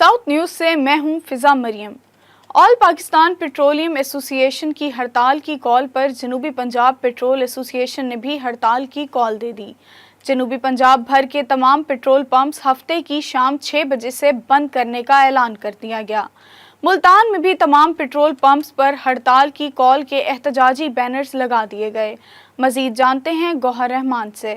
South news से मैं हूं Fiza Maryam. All Pakistan petroleum association की हड़ताल की कॉल पर जनूबी पंजाब पेट्रोल एसोसिएशन ने भी हड़ताल की कॉल दे दी। जनूबी पंजाब भर के तमाम पेट्रोल पंप्स हफ्ते की शाम 6 बजे से बंद करने का ऐलान कर दिया गया। मुल्तान में भी तमाम पेट्रोल पंप्स पर हड़ताल की कॉल के एहतजाजी बैनर्स लगा दिए गए। मजीद जानते हैं गौहर रहमान से।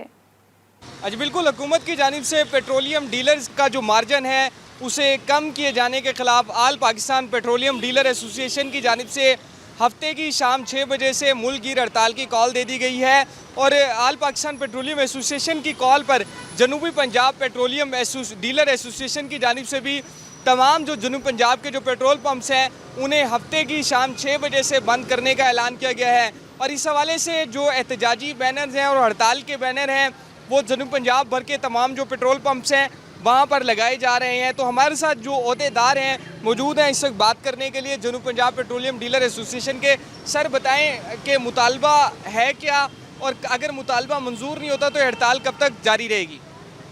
आज बिल्कुल हुकूमत की जानिब से पेट्रोलियम डीलर्स का जो मार्जिन है उसे कम किए जाने के ख़िलाफ़ आल पाकिस्तान पेट्रोलियम डीलर एसोसिएशन की जानिब से हफ्ते की शाम 6 बजे से मुल्क गिर हड़ताल की कॉल दे दी गई है। और आल पाकिस्तान पेट्रोलियम एसोसिएशन की कॉल पर जनूबी पंजाब पेट्रोलियम डीलर एसोसिएशन की जानिब से भी तमाम जो जनूबी पंजाब के जो पेट्रोल पंप्स हैं उन्हें हफ्ते की शाम 6 बजे से बंद करने का ऐलान किया गया है। और इस हवाले से जो एहतजाजी बैनर्स हैं और हड़ताल के बैनर हैं वो जनूबी पंजाब भर के तमाम जो पेट्रोल पंप्स हैं वहाँ पर लगाए जा रहे हैं। तो हमारे साथ जो ओहदेदार हैं मौजूद हैं इस वक्त बात करने के लिए जनूबी पंजाब पेट्रोलियम डीलर एसोसिएशन के। सर बताएं कि मुतालबा है क्या, और अगर मुतालबा मंजूर नहीं होता तो हड़ताल कब तक जारी रहेगी?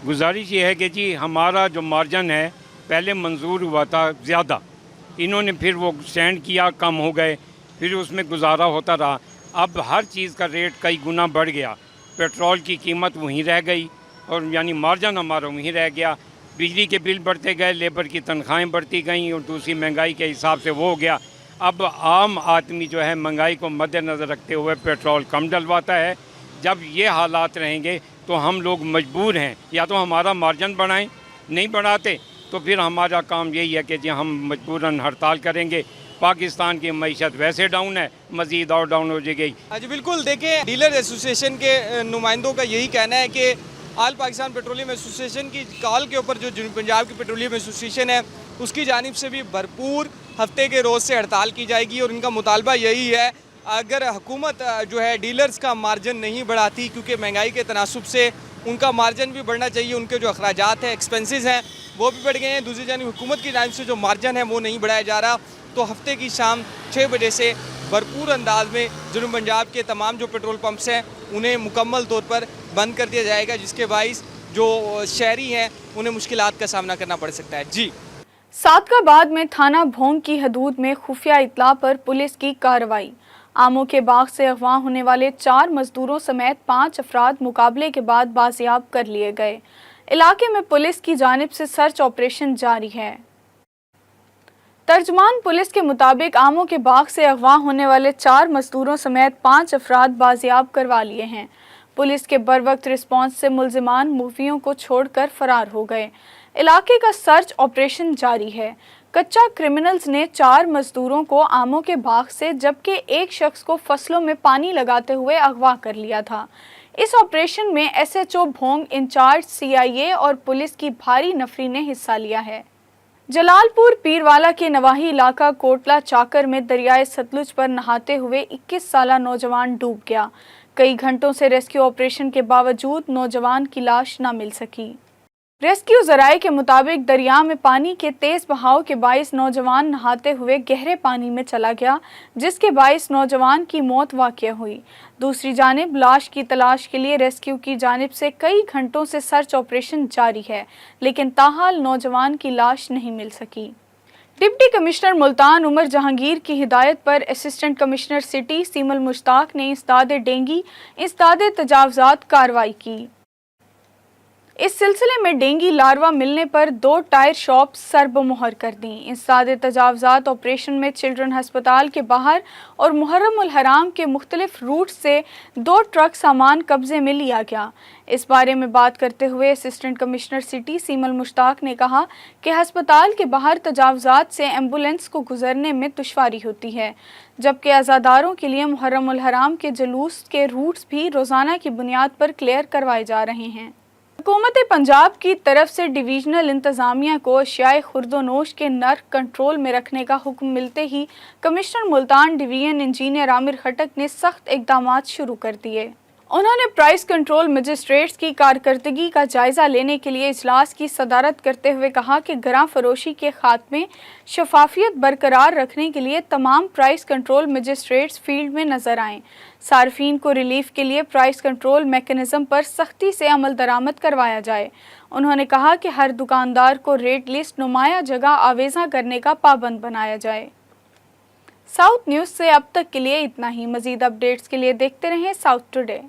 गुजारिश ये है कि जी हमारा जो मार्जिन है पहले मंजूर हुआ था ज़्यादा, इन्होंने फिर वो स्टैंड किया, कम हो गए, फिर उसमें गुजारा होता रहा। अब हर चीज़ का रेट कई गुना बढ़ गया, पेट्रोल की कीमत वहीं रह गई और यानी मार्जिन हमारा वहीं रह गया। बिजली के बिल बढ़ते गए, लेबर की तनख्वाहें बढ़ती गईं और दूसरी महंगाई के हिसाब से वो हो गया। अब आम आदमी जो है महंगाई को मद्देनज़र रखते हुए पेट्रोल कम डलवाता है। जब ये हालात रहेंगे तो हम लोग मजबूर हैं या तो हमारा मार्जिन बढ़ाएं, नहीं बढ़ाते तो फिर हमारा काम यही है कि जी हम मजबूरन हड़ताल करेंगे। पाकिस्तान की मईशत वैसे डाउन है, मज़ीद और डाउन हो जाएगी। जी बिल्कुल, देखें डीलर एसोसिएशन के नुमाइंदों का यही कहना है कि आल पाकिस्तान पेट्रोलियम एसोसिएशन की कॉल के ऊपर जो जनूबी पंजाब की पेट्रोलियम एसोसिएशन है उसकी जानिब से भी भरपूर हफ्ते के रोज़ से हड़ताल की जाएगी। और इनका मुतालबा यही है, अगर हुकूमत जो है डीलर्स का मार्जिन नहीं बढ़ाती, क्योंकि महंगाई के तनासुब से उनका मार्जिन भी बढ़ना चाहिए, उनके जो अखराजात हैं, एक्सपेंसेस हैं वो भी बढ़ गए हैं। दूसरी जानिब हुकूमत की जानिब से जो मार्जिन है वो नहीं बढ़ाया जा रहा, तो हफ्ते की शाम 6 बजे से भरपूर अंदाज में जनूबी पंजाब के तमाम जो पेट्रोल पंप्स हैं उन्हें मुकम्मल तौर पर बंद कर दिया जाएगा, जिसके बाइस जो शहरी हैं उन्हें मुश्किलात का सामना करना पड़ सकता है। जी सादकाबाद में थाना भोंग की हदूद में खुफिया इत्तला पर पुलिस की कार्रवाई। आमों के बाग से अगवा होने वाले 4 मजदूरों समेत 5 अफराद मुकाबले के बाद बाजियाब कर लिए गए। इलाके में पुलिस की जानिब से सर्च ऑपरेशन जारी है। तर्जमान पुलिस के मुताबिक आमों के बाग से अगवा होने वाले 4 मजदूरों समेत 5 अफराद बाजियाब करवा लिए हैं। पुलिस के बरवक्त रिस्पांस से मुल्जिमान मूवियों को छोड़कर फरार हो गए। इलाके का सर्च ऑपरेशन जारी है। कच्चा क्रिमिनल्स ने 4 मजदूरों को आमों के बाग से जबकि एक शख्स को फसलों में पानी लगाते हुए अगवा कर लिया था। इस ऑपरेशन में SHO भोंग इंचार्ज CIA और पुलिस की भारी नफरी ने हिस्सा लिया है। जलालपुर पीरवाला के नवाही इलाका कोटला चाकर में दरियाए सतलुज पर नहाते हुए 21 साला नौजवान डूब गया। कई घंटों से रेस्क्यू ऑपरेशन के बावजूद नौजवान की लाश न मिल सकी। रेस्क्यू ज़राए के मुताबिक दरिया में पानी के तेज़ बहाव के बाइस नौजवान नहाते हुए गहरे पानी में चला गया, जिसके बाइस नौजवान की मौत वाक़या हुई। दूसरी जानिब लाश की तलाश के लिए रेस्क्यू की जानिब से कई घंटों से सर्च ऑपरेशन जारी है, लेकिन ताहाल नौजवान की लाश नहीं मिल सकी। डिप्टी कमिश्नर मुल्तान उमर जहांगीर की हिदायत पर असिस्टेंट कमिश्नर सिटी सीमल मुश्ताक ने इंसदाद डेंगी, इंसदाद तजावज़ात कार्रवाई की। इस सिलसिले में डेंगी लार्वा मिलने पर 2 टायर शॉप सरबमोहर कर दी। इंसदाद तजावज़ात ऑपरेशन में चिल्ड्रन हस्पताल के बाहर और मुहर्रम उल हराम के मुख्तलिफ रूट से 2 ट्रक सामान कब्जे में लिया गया। इस बारे में बात करते हुए असिस्टेंट कमिश्नर सिटी सीमल मुश्ताक ने कहा कि हस्पताल के बाहर तजावज़ात से एम्बुलेंस को गुजरने में दुश्वारी होती है, जबकि अज़ादारों के लिए मुहर्रम उल हराम के जुलूस के रूट्स भी रोज़ाना की बुनियाद पर क्लियर करवाए जा रहे हैं। हुकूमत पंजाब की तरफ से डिवीजनल इंतज़ामिया को अशियाए खुर्दोनोश के नर्क कंट्रोल में रखने का हुक्म मिलते ही commissioner Multan division engineer Aamir Khattak ने सख्त इकदामात शुरू कर दिए। انہوں نے پرائس کنٹرول مجسٹریٹس کی کارکردگی کا جائزہ لینے کے لیے اجلاس کی صدارت کرتے ہوئے کہا کہ گراں فروشی کے خاتمے شفافیت برقرار رکھنے کے لیے تمام پرائس کنٹرول مجسٹریٹس فیلڈ میں نظر آئیں، صارفین کو ریلیف کے لیے پرائس کنٹرول میکانزم پر سختی سے عمل درآمد کروایا جائے۔ انہوں نے کہا کہ ہر دکاندار کو ریٹ لسٹ نمایاں جگہ آویزاں کرنے کا پابند بنایا جائے۔ ساؤتھ نیوز سے اب تک کے لیے اتنا ہی۔ مزید اپڈیٹس کے لیے دیکھتے رہیں ساؤتھ ٹوڈے۔